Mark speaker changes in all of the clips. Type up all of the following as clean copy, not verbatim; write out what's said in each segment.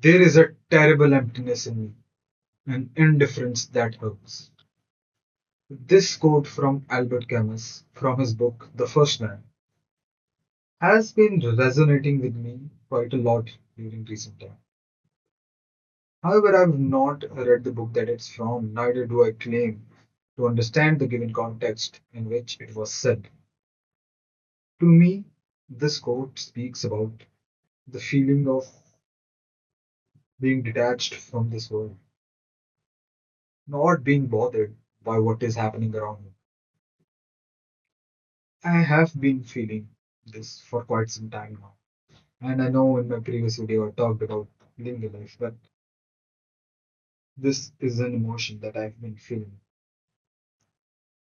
Speaker 1: There is a terrible emptiness in me, an indifference that hurts. This quote from Albert Camus, from his book The First Man, has been resonating with me quite a lot during recent time. However, I've not read the book that it's from, neither do I claim to understand the given context in which it was said. To me, this quote speaks about the feeling of being detached from this world, not being bothered by what is happening around me. I have been feeling this for quite some time now. And I know in my previous video I talked about living a life, but this is an emotion that I've been feeling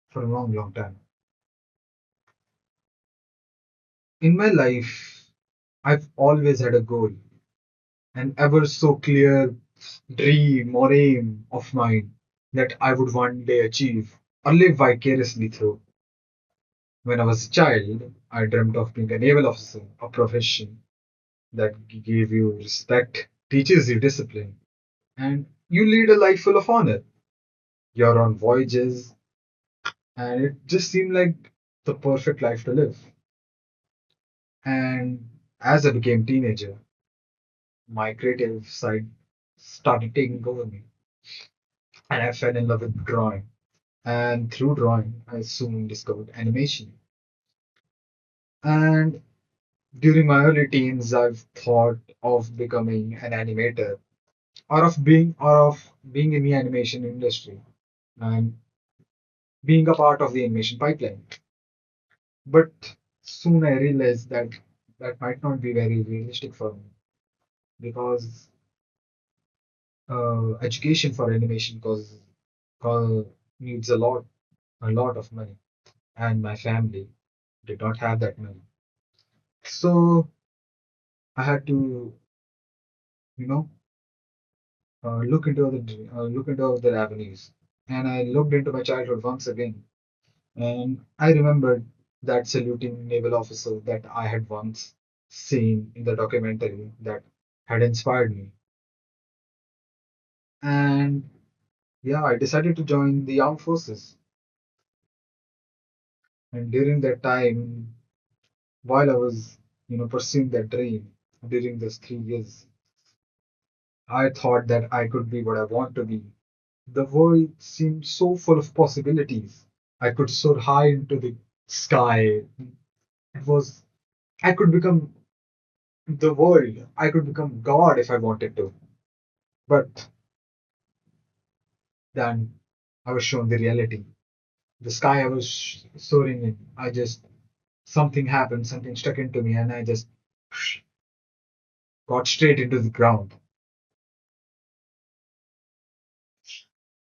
Speaker 1: for a long, long time. In my life, I've always had a goal, an ever so clear dream or aim of mine that I would one day achieve or live vicariously through. When I was a child, I dreamt of being a naval officer, a profession that gave you respect, teaches you discipline, and you lead a life full of honor. You're on voyages, and it just seemed like the perfect life to live. And as I became teenager, my creative side started taking over me, and I fell in love with drawing. And through drawing, I soon discovered animation. And during my early teens, I've thought of becoming an animator or of being in the animation industry and being a part of the animation pipeline. But soon I realized that that might not be very realistic for me because education for animation cause needs a lot of money, and my family did not have that money. So I had to, you know, look into other avenues, and I looked into my childhood once again, and I remembered that saluting naval officer that I had once seen in the documentary that had inspired me. And yeah, I decided to join the armed forces. And during that time, while I was, pursuing that dream during those 3 years, I thought that I could be what I want to be. The world seemed so full of possibilities. I could soar high into the sky. It was, I could become the world. I could become God if I wanted to. But then I was shown the reality. The sky I was soaring in, something happened, something stuck into me, and I just got straight into the ground.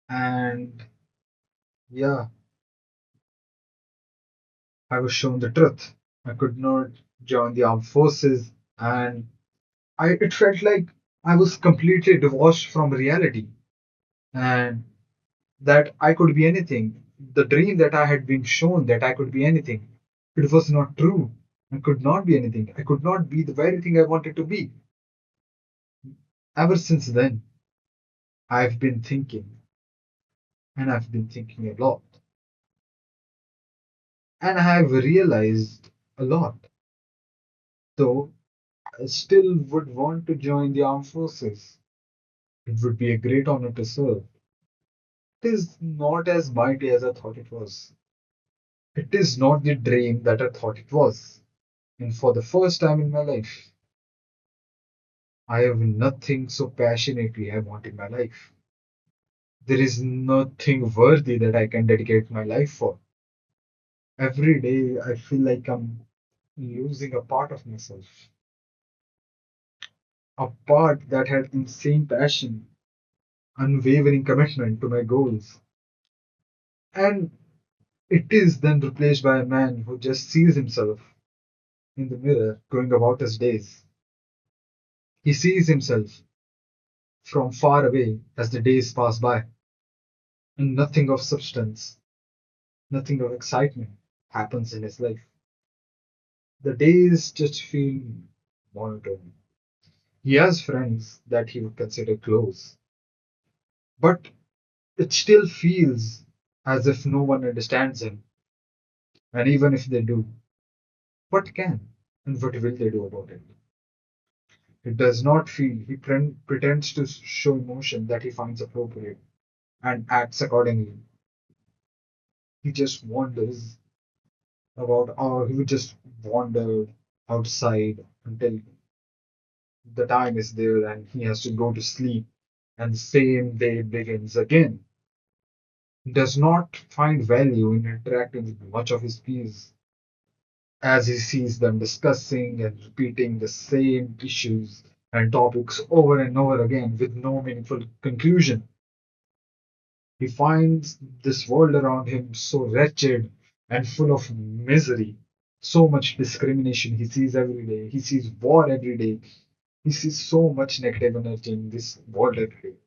Speaker 1: And yeah, I was shown the truth. I could not join the armed forces, and it felt like I was completely divorced from reality, and that I could be anything. The dream that I had been shown that I could be anything, it was not true. I could not be anything. I could not be the very thing I wanted to be. Ever since then, I've been thinking, and I've been thinking a lot, and I have realized a lot. Though I still would want to join the armed forces. It would be a great honor to serve. It is not as mighty as I thought it was. It is not the dream that I thought it was. And for the first time in my life, I have nothing so passionately I want in my life. There is nothing worthy that I can dedicate my life for. Every day I feel like I'm losing a part of myself, a part that had insane passion, unwavering commitment to my goals. And it is then replaced by a man who just sees himself in the mirror going about his days. He sees himself from far away as the days pass by, and nothing of substance, nothing of excitement happens in his life. The days just feel monotone. He has friends that he would consider close, but it still feels as if no one understands him. And even if they do, what can and what will they do about it? He does not feel, he pretends to show emotion that he finds appropriate and acts accordingly. He just wanders about, or he would just wander outside until the time is there and he has to go to sleep, and the same day begins again. He does not find value in interacting with much of his peers, as he sees them discussing and repeating the same issues and topics over and over again with no meaningful conclusion. He finds this world around him so wretched and full of misery, so much discrimination he sees every day. He sees war every day. He sees so much negative energy in this world every day.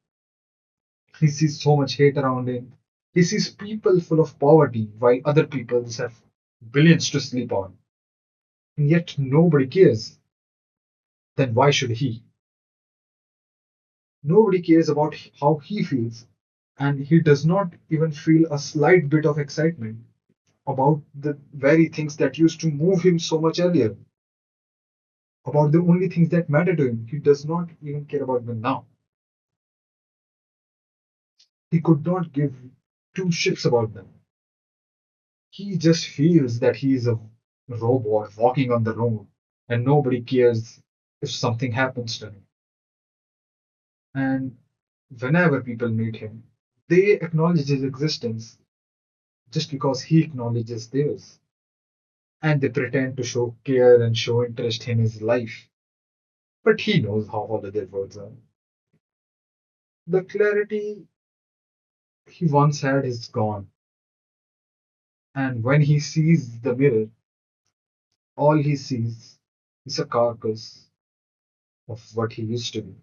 Speaker 1: He sees so much hate around him. He sees people full of poverty while other people have billions to sleep on. And yet nobody cares. Then why should he? Nobody cares about how he feels. And he does not even feel a slight bit of excitement about the very things that used to move him so much earlier, about the only things that matter to him. He does not even care about them now. He could not give two shits about them. He just feels that he is a robot walking on the road and nobody cares if something happens to him. And whenever people meet him, they acknowledge his existence just because he acknowledges theirs. And they pretend to show care and show interest in his life. But he knows how hollow their words are. The clarity he once had is gone. And when he sees the mirror, all he sees is a carcass of what he used to be.